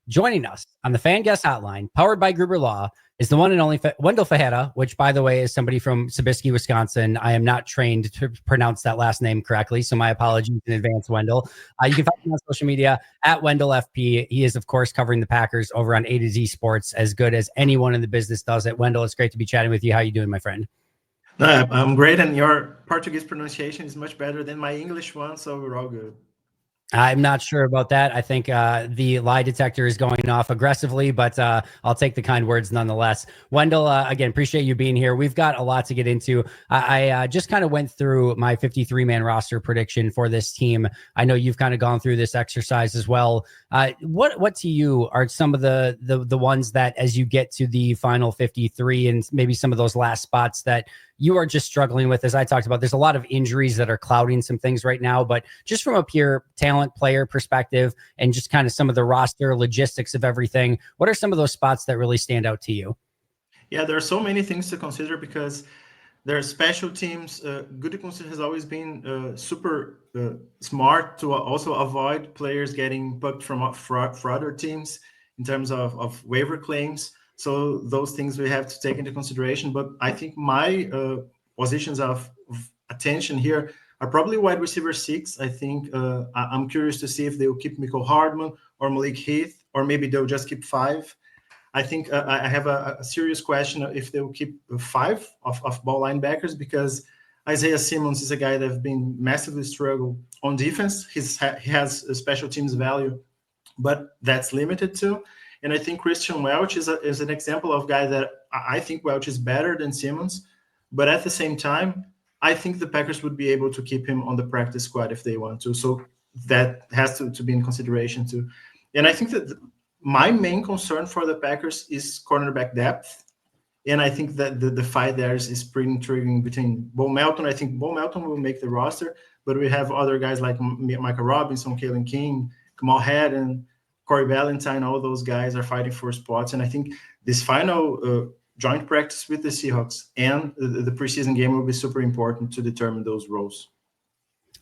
Joining us on the Fan Guest Hotline, powered by Gruber Law, is the one and only Wendell Ferreira, which, by the way, is somebody from Sobieski, Wisconsin. I am not trained to pronounce that last name correctly, so my apologies in advance, Wendell. You can find him on social media at Wendell FP. He is, of course, covering the Packers over on A to Z Sports as good as anyone in the business does it. Wendell, it's great to be chatting with you. How you doing, my friend? I'm great, and your Portuguese pronunciation is much better than my English one, so we're all good. I'm not sure about that. I think the lie detector is going off aggressively, but I'll take the kind words nonetheless. Wendell, again, appreciate you being here. We've got a lot to get into. I just kind of went through my 53-man roster prediction for this team. I know you've kind of gone through this exercise as well. What to you are some of the ones that, as you get to the final 53 and maybe some of those last spots, that you are just struggling with? As I talked about, there's a lot of injuries that are clouding some things right now, but just from a pure talent player perspective and just kind of some of the roster logistics of everything, what are some of those spots that really stand out to you? Yeah, there are so many things to consider because there are special teams. Gutekunst has always been super smart to also avoid players getting booked from other teams in terms of waiver claims. So those things we have to take into consideration. But I think my positions of attention here are probably wide receiver 6. I think I'm curious to see if they will keep Mecole Hardman or Malik Heath, or maybe they'll just keep 5. I think I have a serious question if they will keep 5 of ball linebackers, because Isaiah Simmons is a guy that have been massively struggled on defense. He has a special teams value, but that's limited too. And I think Christian Welch is an example of a guy that I think Welch is better than Simmons. But at the same time, I think the Packers would be able to keep him on the practice squad if they want to. So that has to be in consideration too. And I think that my main concern for the Packers is cornerback depth. And I think that the fight there is pretty intriguing between Bo Melton. I think Bo Melton will make the roster, but we have other guys like Micah Robinson, Kalen King, Kamal Haddon, Corey Valentine. All those guys are fighting for spots. And I think this final joint practice with the Seahawks and the preseason game will be super important to determine those roles.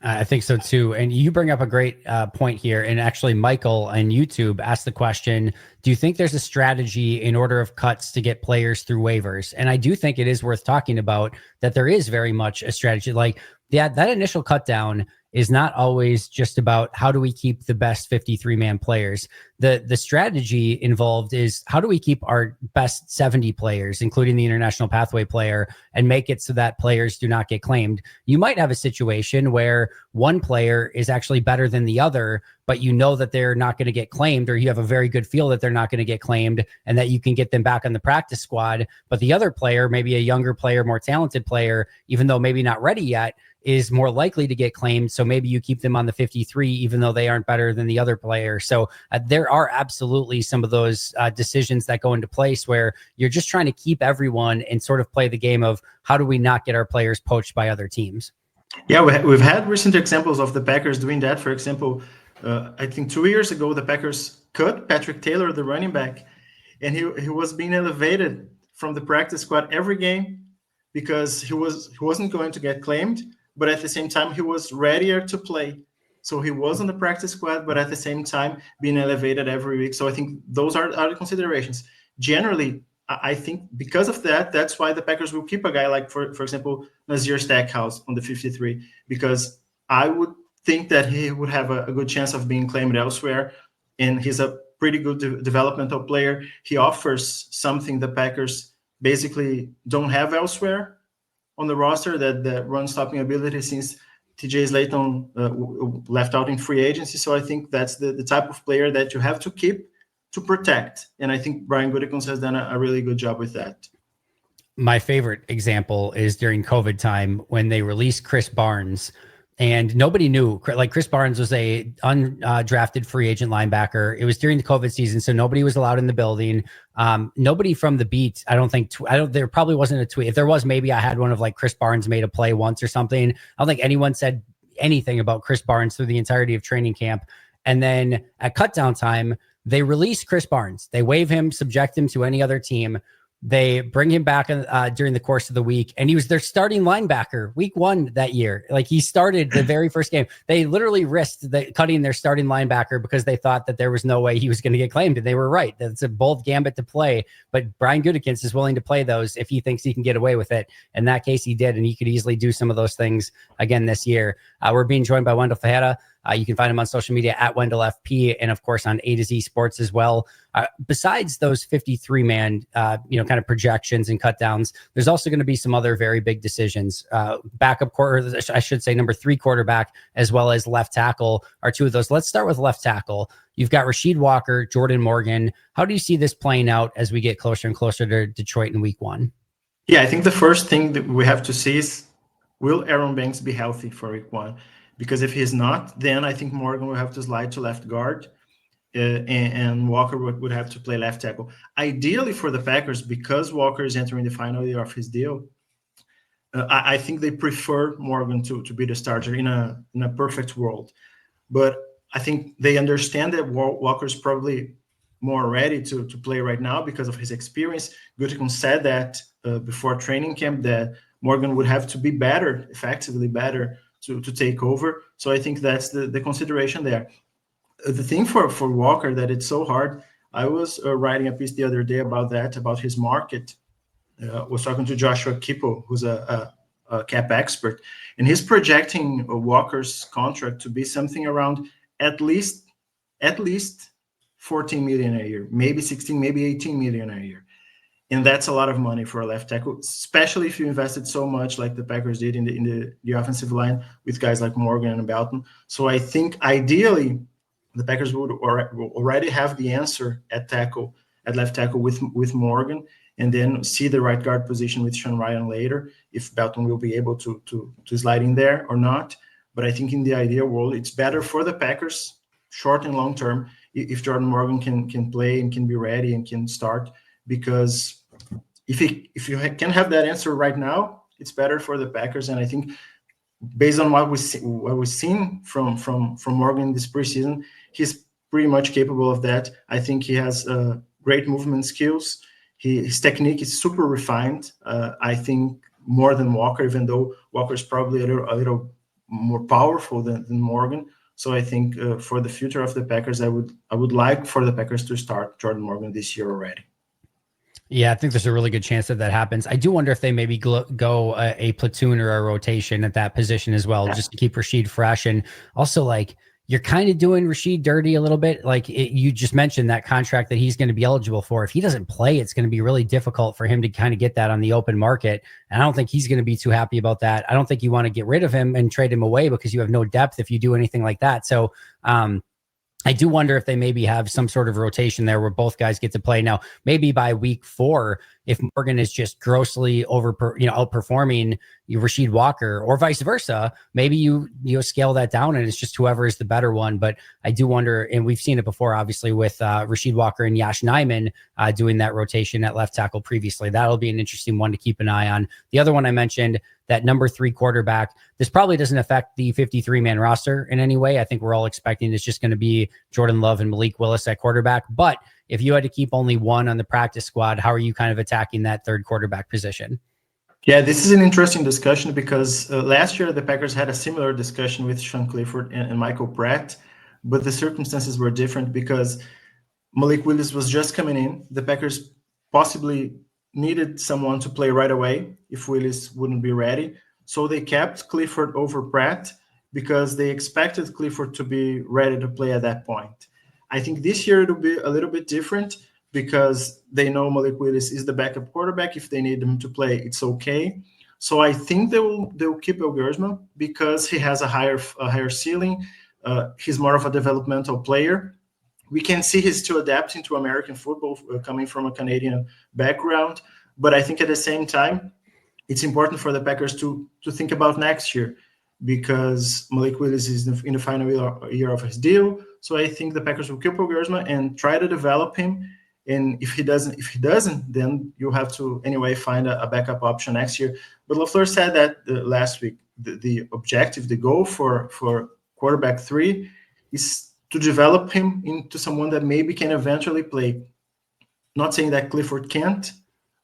I think so too. And you bring up a great point here. And actually, Michael on YouTube asked the question, do you think there's a strategy in order of cuts to get players through waivers? And I do think it is worth talking about that there is very much a strategy. Like that initial cut down is not always just about how do we keep the best 53-man players. The strategy involved is how do we keep our best 70 players, including the international pathway player, and make it so that players do not get claimed. You might have a situation where one player is actually better than the other, but you know that they're not going to get claimed, or you have a very good feel that they're not going to get claimed and that you can get them back on the practice squad. But the other player, maybe a younger player, more talented player, even though maybe not ready yet, is more likely to get claimed. So maybe you keep them on the 53, even though they aren't better than the other player. So there are absolutely some of those decisions that go into place where you're just trying to keep everyone and sort of play the game of how do we not get our players poached by other teams? Yeah, we've had recent examples of the Packers doing that. For example, I think 2 years ago, the Packers cut Patrick Taylor, the running back, and he was being elevated from the practice squad every game because he wasn't going to get claimed, but at the same time, he was readier to play. So he was on the practice squad, but at the same time, being elevated every week. So I think those are the considerations. Generally, I think because of that, that's why the Packers will keep a guy like, for example, Nazir Stackhouse on the 53, because I would think that he would have a good chance of being claimed elsewhere. And he's a pretty good developmental player. He offers something the Packers basically don't have elsewhere on the roster, that run stopping ability, since TJ Slayton left out in free agency. So I think that's the type of player that you have to keep to protect. And I think Brian Gutekunst has done a really good job with that. My favorite example is during COVID time when they released Chris Barnes. And nobody knew, like Chris Barnes was a undrafted free agent linebacker. It was during the COVID season, so nobody was allowed in the building. Nobody from the beat, there probably wasn't a tweet. If there was, maybe I had one of like Chris Barnes made a play once or something. I don't think anyone said anything about Chris Barnes through the entirety of training camp. And then at cutdown time, they release Chris Barnes. They waive him, subject him to any other team. They bring him back during the course of the week, and he was their starting linebacker week 1 that year. Like, he started the very first game. They literally risked cutting their starting linebacker because they thought that there was no way he was going to get claimed, and they were right. That's a bold gambit to play, but Brian Gutekunst is willing to play those if he thinks he can get away with it. In that case, he did, and he could easily do some of those things again this year. We're being joined by Wendell Ferreira. You can find him on social media at Wendell FP, and of course on A to Z Sports as well. Besides those 53-man, kind of projections and cut downs, there's also going to be some other very big decisions. Backup quarter, I should say, number 3 quarterback, as well as left tackle are 2 of those. Let's start with left tackle. You've got Rasheed Walker, Jordan Morgan. How do you see this playing out as we get closer and closer to Detroit in week 1? Yeah, I think the first thing that we have to see is, will Aaron Banks be healthy for week 1? Because if he's not, then I think Morgan will have to slide to left guard, and Walker would have to play left tackle. Ideally for the Packers, because Walker is entering the final year of his deal, I think they prefer Morgan to be the starter in a perfect world. But I think they understand that Walker's probably more ready to play right now because of his experience. Gutekunst said that before training camp, that Morgan would have to be better, effectively better, to take over. So I think that's the consideration there. The thing for Walker that it's so hard, I was writing a piece the other day about that, about his market. Was talking to Joshua Kippo, who's a cap expert, and he's projecting Walker's contract to be something around at least 14 million a year, maybe 16, maybe 18 million a year. And that's a lot of money for a left tackle, especially if you invested so much like the Packers did in the offensive line with guys like Morgan and Belton. So I think ideally the Packers would already have the answer at left tackle with Morgan, and then see the right guard position with Sean Ryan later, if Belton will be able to slide in there or not. But I think in the ideal world, it's better for the Packers, short and long term, if Jordan Morgan can play and can be ready and can start, because if you can have that answer right now, it's better for the Packers. And I think based on what we've seen from Morgan this preseason, he's pretty much capable of that. I think he has great movement skills. His technique is super refined. I think more than Walker, even though Walker is probably a little more powerful than Morgan. So I think for the future of the Packers, I would like for the Packers to start Jordan Morgan this year already. Yeah, I think there's a really good chance that happens. I do wonder if they maybe go a platoon or a rotation at that position as well, just to keep Rasheed fresh. And also, like, you're kind of doing Rasheed dirty a little bit. Like, you just mentioned that contract that he's going to be eligible for. If he doesn't play, it's going to be really difficult for him to kind of get that on the open market. And I don't think he's going to be too happy about that. I don't think you want to get rid of him and trade him away because you have no depth if you do anything like that. So, I do wonder if they maybe have some sort of rotation there where both guys get to play. Now, maybe by week 4, if Morgan is just grossly outperforming Rasheed Walker, or vice versa, maybe you scale that down and it's just whoever is the better one. But I do wonder, and we've seen it before, obviously, with Rasheed Walker and Yash Nyman doing that rotation at left tackle previously. That'll be an interesting one to keep an eye on. The other one I mentioned, that number 3 quarterback, this probably doesn't affect the 53-man roster in any way. I think we're all expecting it's just going to be Jordan Love and Malik Willis at quarterback. But if you had to keep only one on the practice squad, how are you kind of attacking that 3rd quarterback position? Yeah, this is an interesting discussion because last year the Packers had a similar discussion with Sean Clifford and Michael Pratt, but the circumstances were different because Malik Willis was just coming in. The Packers possibly needed someone to play right away if Willis wouldn't be ready. So they kept Clifford over Pratt because they expected Clifford to be ready to play at that point. I think this year it'll be a little bit different because they know Malik Willis is the backup quarterback. If they need him to play, it's okay. So I think they'll keep Elgersma because he has a higher ceiling. He's more of a developmental player. We can see he's still adapting to American football, coming from a Canadian background. But I think at the same time, it's important for the Packers to think about next year because Malik Willis is in the final year of his deal. So I think the Packers will keep Elgersma and try to develop him. And if he doesn't, then you have to anyway find a backup option next year. But LaFleur said that last week. The objective, the goal for quarterback 3 is to develop him into someone that maybe can eventually play. Not saying that Clifford can't,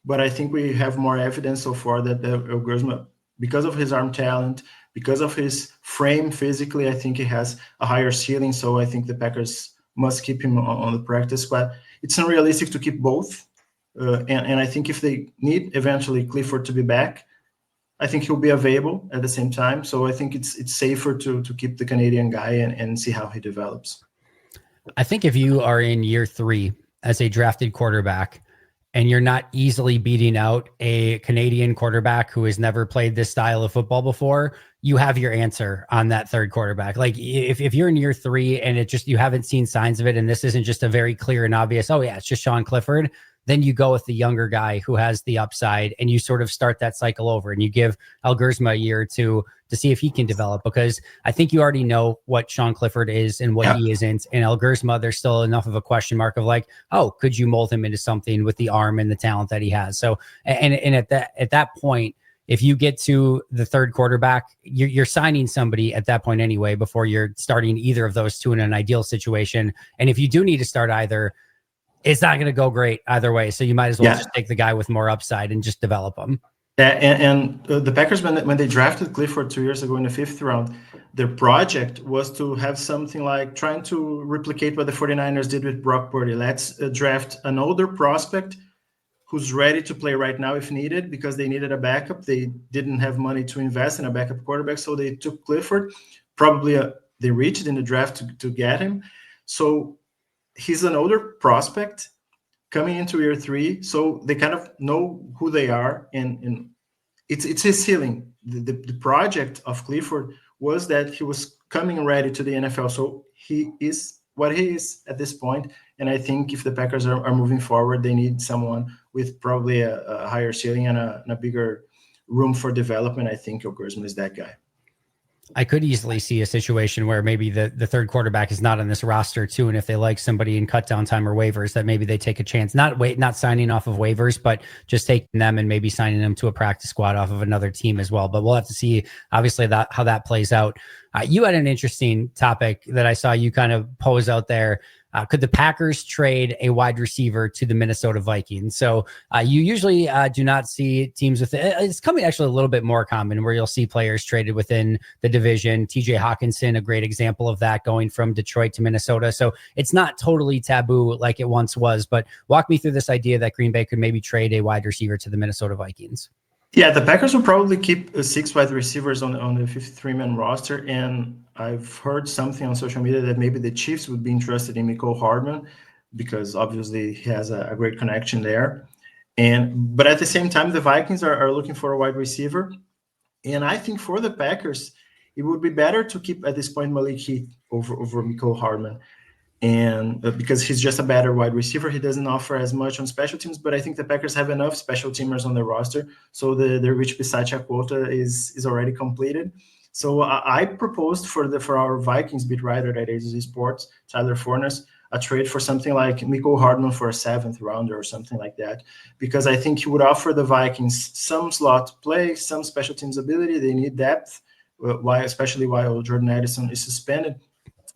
but I think we have more evidence so far that Elgersma, because of his arm talent, because of his frame physically, I think he has a higher ceiling. So I think the Packers must keep him on the practice squad. It's unrealistic to keep both. And I think if they need eventually Clifford to be back, I think he'll be available at the same time. So I think it's safer to keep the Canadian guy and see how he develops. I think if you are in year 3 as a drafted quarterback and you're not easily beating out a Canadian quarterback who has never played this style of football before, you have your answer on that third quarterback. Like if you're in year 3 and it just, you haven't seen signs of it, and this isn't just a very clear and obvious, oh yeah, it's just Sean Clifford, then you go with the younger guy who has the upside, and you sort of start that cycle over, and you give Elgersma a year or two to see if he can develop, because I think you already know what Sean Clifford is and what he isn't. And Elgersma, there's still enough of a question mark of like, oh, could you mold him into something with the arm and the talent that he has? So, and at that point, if you get to the third quarterback, you're signing somebody at that point anyway, before you're starting either of those two in an ideal situation. And if you do need to start either, it's not going to go great either way. So you might as well just take the guy with more upside and just develop him. Yeah, and the Packers, when they drafted Clifford 2 years ago in the 5th round, their project was to have something like trying to replicate what the 49ers did with Brock Purdy. Let's draft an older prospect who's ready to play right now if needed, because they needed a backup. They didn't have money to invest in a backup quarterback, so they took Clifford. Probably they reached in the draft to get him. So he's an older prospect coming into year 3, so they kind of know who they are, and it's his ceiling. The project of Clifford was that he was coming ready to the NFL, so he is what he is at this point. And I think if the Packers are moving forward, they need someone with probably a higher ceiling and a bigger room for development. I think Elgersma is that guy. I could easily see a situation where maybe the third quarterback is not on this roster too, and if they like somebody in cut down time or waivers, that maybe they take a chance, not signing off of waivers, but just taking them and maybe signing them to a practice squad off of another team as well. But we'll have to see, obviously, how that plays out. You had an interesting topic that I saw you kind of pose out there. Could the Packers trade a wide receiver to the Minnesota Vikings? So you usually do not see teams with it. It's coming actually a little bit more common where you'll see players traded within the division. TJ Hawkinson, a great example of that, going from Detroit to Minnesota. So it's not totally taboo like it once was, but walk me through this idea that Green Bay could maybe trade a wide receiver to the Minnesota Vikings. Yeah, the Packers will probably keep 6 wide receivers on the 53-man roster, and I've heard something on social media that maybe the Chiefs would be interested in Mecole Hardman, because obviously he has a great connection there. But at the same time, the Vikings are looking for a wide receiver, and I think for the Packers, it would be better to keep at this point Malik Heath over Mecole Hardman. And because he's just a better wide receiver, he doesn't offer as much on special teams, but I think the Packers have enough special teamers on their roster, so the Rich Bisaccia quota is already completed. So I proposed for our Vikings beat writer at AZ Sports, Tyler Fornes, a trade for something like Mecole Hardman for a 7th rounder or something like that, because I think he would offer the Vikings some slot play, some special teams ability. They need depth, especially while Jordan Addison is suspended.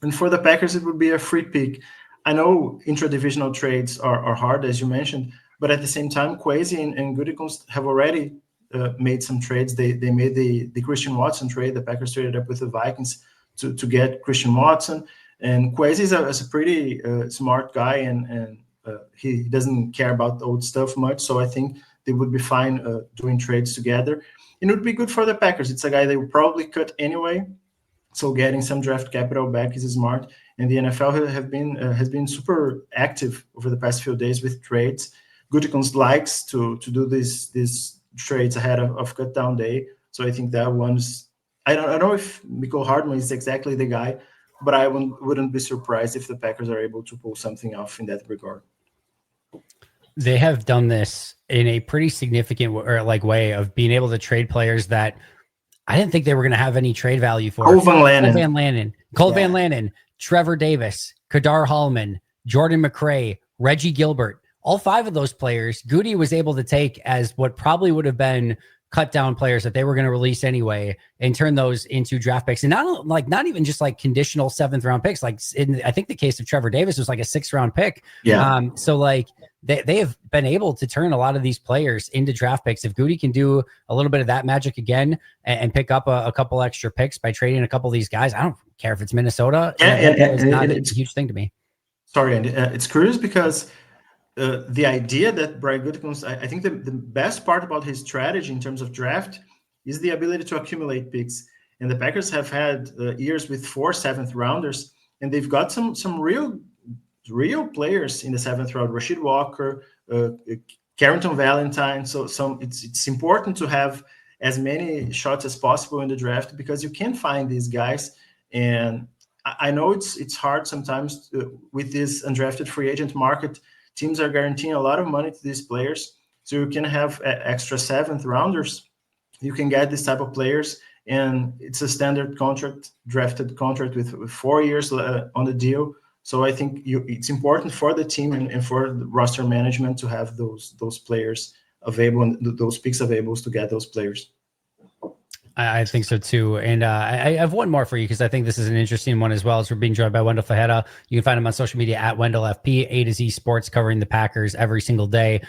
And for the Packers, it would be a free pick. I know intra-divisional trades are hard, as you mentioned, but at the same time, Kwesi and Gutekunst have already made some trades. They made the Christian Watson trade. The Packers traded up with the Vikings to get Christian Watson. And Kwesi is a pretty smart guy, and he doesn't care about old stuff much. So I think they would be fine doing trades together. And it would be good for the Packers. It's a guy they would probably cut anyway. So getting some draft capital back is smart, and the NFL has been super active over the past few days with trades. Gutekunst likes to do these trades ahead of cut down day, so I think that one's. I don't know if Mecole Hardman is exactly the guy, but I wouldn't be surprised if the Packers are able to pull something off in that regard. They have done this in a pretty significant way of being able to trade players that I didn't think they were going to have any trade value for. Cole Van Lannon, Trevor Davis, Kadar Hallman, Jordan McRae, Reggie Gilbert. All 5 of those players, Goody was able to take as what probably would have been cut down players that they were going to release anyway, and turn those into draft picks. And not even just like conditional 7th round picks. Like I think the case of Trevor Davis was like a 6th round pick. Yeah. So like they have been able to turn a lot of these players into draft picks. If Goody can do a little bit of that magic again and pick up a couple extra picks by trading a couple of these guys, I don't care if it's Minnesota. Yeah, It's not and a it's huge thing to me. sorry, and it's curious because the idea that Brian Gutekunst, I think the best part about his strategy in terms of draft is the ability to accumulate picks. And the Packers have had years with 4 seventh rounders, and they've got some real players in the 7th round. Rashid Walker, Carrington Valentine. So it's important to have as many shots as possible in the draft because you can find these guys. And I know it's hard sometimes with this undrafted free agent market. Teams are guaranteeing a lot of money to these players, so you can have extra 7th rounders. You can get this type of players, and it's a standard contract, drafted contract with 4 years on the deal. So I think it's important for the team and for the roster management to have those players available and those picks available to get those players. I think so too. And I have one more for you because I think this is an interesting one as well. As we're being joined by Wendell Ferreira. You can find him on social media at WendellFP, A to Z Sports, covering the Packers every single day.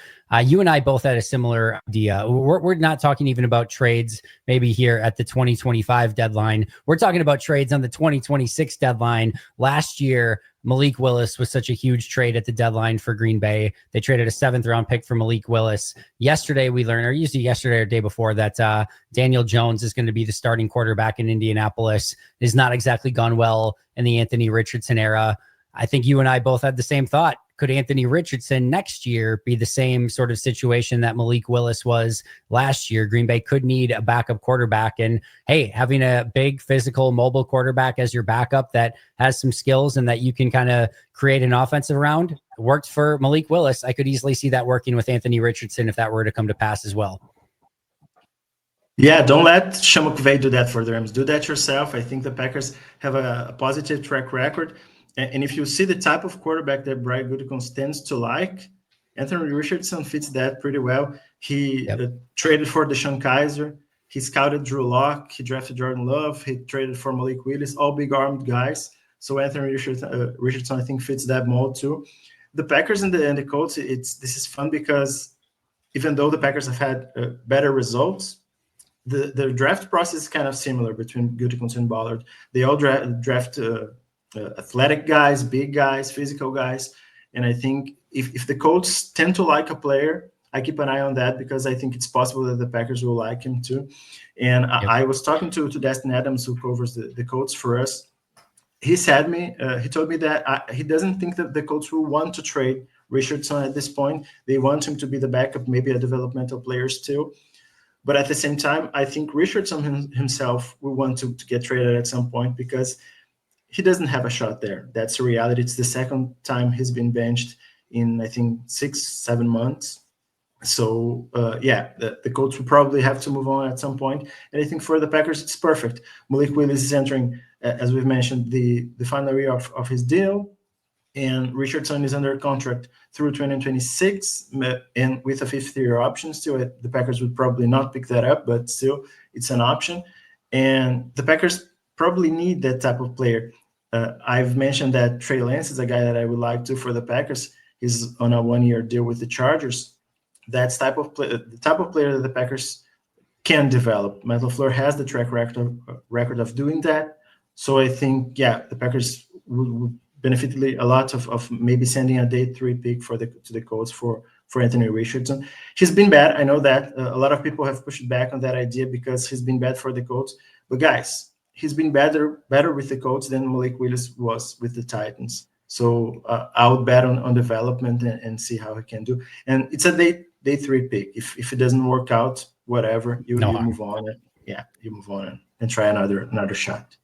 You and I both had a similar idea. We're not talking even about trades maybe here at the 2025 deadline. We're talking about trades on the 2026 deadline. Last year, Malik Willis was such a huge trade at the deadline for Green Bay. They traded a 7th round pick for Malik Willis. Yesterday, we learned, or usually yesterday or day before, that Daniel Jones is going to be the starting quarterback in Indianapolis. It has not exactly gone well in the Anthony Richardson era. I think you and I both had the same thought. Could Anthony Richardson next year be the same sort of situation that Malik Willis was last year? Green Bay could need a backup quarterback. And hey, having a big, physical, mobile quarterback as your backup that has some skills and that you can kind of create an offensive around worked for Malik Willis. I could easily see that working with Anthony Richardson if that were to come to pass as well. Yeah, don't let Sean McVay do that for the Rams. Do that yourself. I think the Packers have a positive track record. And if you see the type of quarterback that Brian Gutekunst tends to like, Anthony Richardson fits that pretty well. He traded for Deshaun Kaiser. He scouted Drew Lock. He drafted Jordan Love. He traded for Malik Willis, all big-armed guys. So Anthony Richardson, I think, fits that mold too. The Packers and the Colts, this is fun because even though the Packers have had better results, the draft process is kind of similar between Gutekunst and Ballard. They all draft athletic guys, big guys, physical guys. And I think if the Colts tend to like a player, I keep an eye on that because I think it's possible that the Packers will like him too. And I was talking to Destin Adams, who covers the Colts for us. He told me that he doesn't think that the Colts will want to trade Richardson at this point. They want him to be the backup, maybe a developmental player still. But at the same time, I think Richardson himself will want to get traded at some point because he doesn't have a shot there. That's a reality. It's the second time he's been benched in, I think, 6-7 months. So, the Colts will probably have to move on at some point. And I think for the Packers, it's perfect. Malik Willis is entering, as we've mentioned, the final year of his deal. And Richardson is under contract through 2026 and with a 5th-year option. Still, the Packers would probably not pick that up, but still, it's an option. And the Packers probably need that type of player. I've mentioned that Trey Lance is a guy that I would like to for the Packers. He's on a 1-year deal with the Chargers. That's the type of player that the Packers can develop. Matt LaFleur has the track record of doing that. So I think, the Packers would benefit a lot of maybe sending a day 3 pick to the Colts for Anthony Richardson. He's been bad. I know that. A lot of people have pushed back on that idea because he's been bad for the Colts. But guys, he's been better with the Colts than Malik Willis was with the Titans. So I would bet on development and see how he can do. And it's a day 3 pick. If it doesn't work out, whatever, you move on. You move on and try another shot.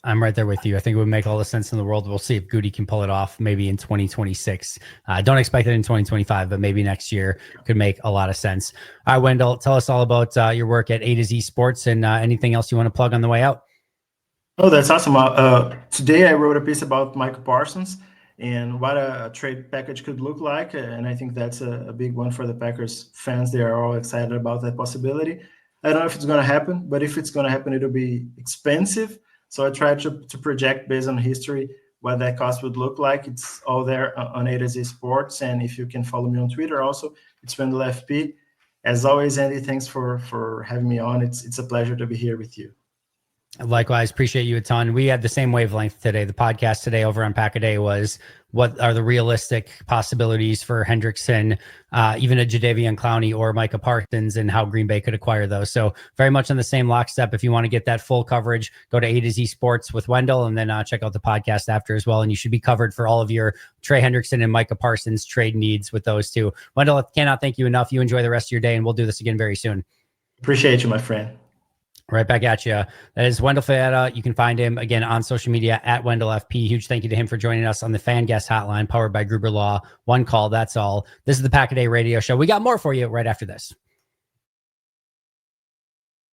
I'm right there with you. I think it would make all the sense in the world. We'll see if Goody can pull it off maybe in 2026. Don't expect it in 2025, but maybe next year could make a lot of sense. All right, Wendell, tell us all about your work at A to Z Sports and anything else you want to plug on the way out. Oh, that's awesome. Today I wrote a piece about Micah Parsons and what a trade package could look like. And I think that's a big one for the Packers fans. They are all excited about that possibility. I don't know if it's going to happen, but if it's going to happen, it'll be expensive. So I tried to project based on history what that cost would look like. It's all there on A to Z Sports. And if you can follow me on Twitter also, it's Wendell FP. As always, Andy, thanks for having me on. It's a pleasure to be here with you. Likewise, appreciate you a ton. We had the same wavelength today. The podcast today over on Pack a Day was what are the realistic possibilities for Hendrickson, even a Jadeveon Clowney or Micah Parsons, and how Green Bay could acquire those. So very much on the same lockstep. If you want to get that full coverage, go to A to Z Sports with Wendell, and then check out the podcast after as well. And you should be covered for all of your Trey Hendrickson and Micah Parsons trade needs with those two. Wendell, I cannot thank you enough. You enjoy the rest of your day, and we'll do this again very soon. Appreciate you, my friend. Right back at you. That is Wendell Ferreira. You can find him again on social media at Wendell FP. Huge thank you to him for joining us on the Fan Guest Hotline, powered by Gruber Law. One call, that's all. This is the Pack a Day Radio Show. We got more for you right after this.